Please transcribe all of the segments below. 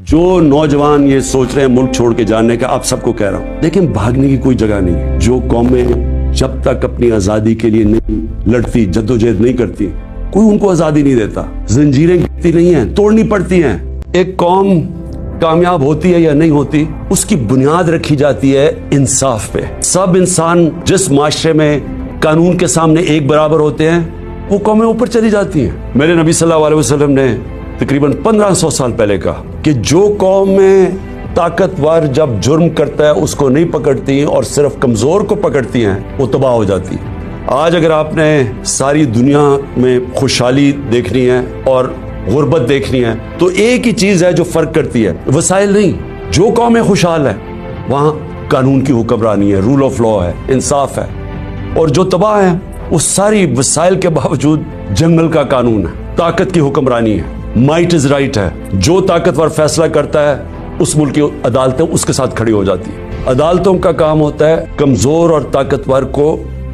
जो नौजवान ये सोच रहे हैं मुल्क छोड़ के जाने का, आप सबको कह रहा हूं, लेकिन भागने की कोई जगह नहीं है। जो कौमें जब तक अपनी आजादी के लिए नहीं लड़ती, जद्दोजहद नहीं करती, कोई उनको आजादी नहीं देता। जंजीरें गिरती नहीं है, तोड़नी पड़ती हैं। एक कौम कामयाब होती है या नहीं होती, उसकी बुनियाद रखी जाती है इंसाफ पे। सब इंसान जिस माशरे में कानून के सामने एक बराबर होते हैं, वो कौमें ऊपर चली जाती हैं। मेरे नबी सल्लल्लाहु अलैहि वसल्लम ने तकरीबन 1500 साल पहले कहा कि जो कौम में ताकतवर जब जुर्म करता है उसको नहीं पकड़ती और सिर्फ कमजोर को पकड़ती हैं, वो तबाह हो जाती है। आज अगर आपने सारी दुनिया में खुशहाली देखनी है और गुर्बत देखनी है, तो एक ही चीज है जो फर्क करती है, वसाइल नहीं। जो कौमें खुशहाल है वहां कानून की हुक्मरानी है, रूल ऑफ लॉ है, इंसाफ है। और जो तबाह है उस सारी वसाइल के बावजूद जंगल का कानून है, ताकत की हुक्मरानी है, माइट इज राइट है। जो ताकतवर फैसला करता है उस मुल्क की अदालतें उसके साथ खड़ी हो जाती है। अदालतों का काम होता है कमजोर और ताकतवर को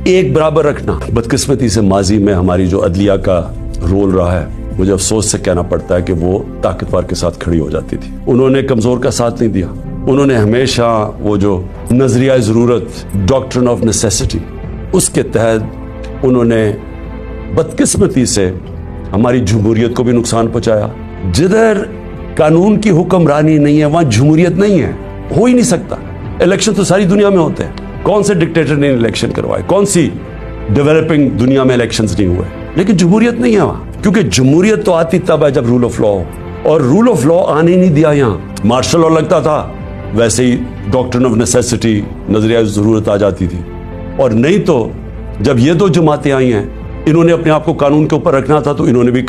एक बराबर रखना। बदकिस्मती से माजी में हमारी जो अदलिया का रोल रहा है, मुझे अफसोस से कहना पड़ता है कि वो ताकतवर के साथ खड़ी हो जाती थी। उन्होंने कमजोर का साथ नहीं दिया। उन्होंने हमेशा वो जो नजरिया जरूरत, डॉक्ट्रिन ऑफ नेसेसिटी, उसके तहत उन्होंने बदकिस्मती से हमारी जमहूरियत को भी नुकसान पहुंचाया। जिधर कानून की हुक्मरानी नहीं है वहां जमहूरियत नहीं है, हो ही नहीं सकता। इलेक्शन तो सारी दुनिया में होते हैं, कौन से डिक्टेटर ने इलेक्शन करवाए, कौन सी डेवलपिंग दुनिया में इलेक्शंस नहीं हुए, लेकिन जमहूरियत नहीं है वहां। क्योंकि जमहूरियत तो आती तब है जब रूल ऑफ लॉ हो, और रूल ऑफ लॉ आने ही नहीं दिया। यहाँ मार्शल लॉ लगता था, वैसे ही डॉक्ट्रिन ऑफ नेसेसिटी, नजरिया जरूरत आ जाती थी। और नहीं तो जब ये दो जमातें आई हैं, इन्होंने अपने आप को कानून के ऊपर रखना था, तो इन्होंने भी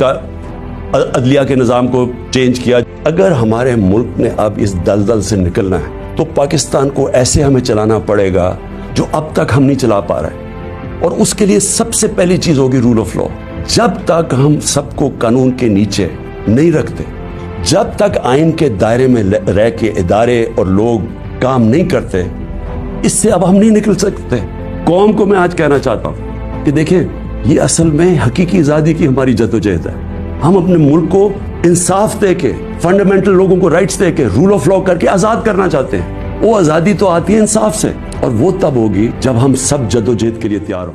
अदलिया के निज़ाम को चेंज किया। अगर हमारे मुल्क ने अब इस दलदल से निकलना है, तो पाकिस्तान को ऐसे हमें चलाना पड़ेगा जो अब तक हम नहीं चला पा रहे। और उसके लिए सबसे पहली चीज होगी रूल ऑफ लॉ। जब तक हम सबको कानून के नीचे नहीं रखते, जब तक आइन के दायरे में रह के इदारे और लोग काम नहीं करते, इससे अब हम नहीं निकल सकते। कौम को मैं आज कहना चाहता हूं कि देखें, ये असल में हकीकी आजादी की हमारी जद्दोजहद है। हम अपने मुल्क को इंसाफ दे के, फंडामेंटल लोगों को राइट्स दे के, रूल ऑफ लॉ करके आजाद करना चाहते हैं। वो आजादी तो आती है इंसाफ से, और वो तब होगी जब हम सब जद्दोजहद के लिए तैयार हों।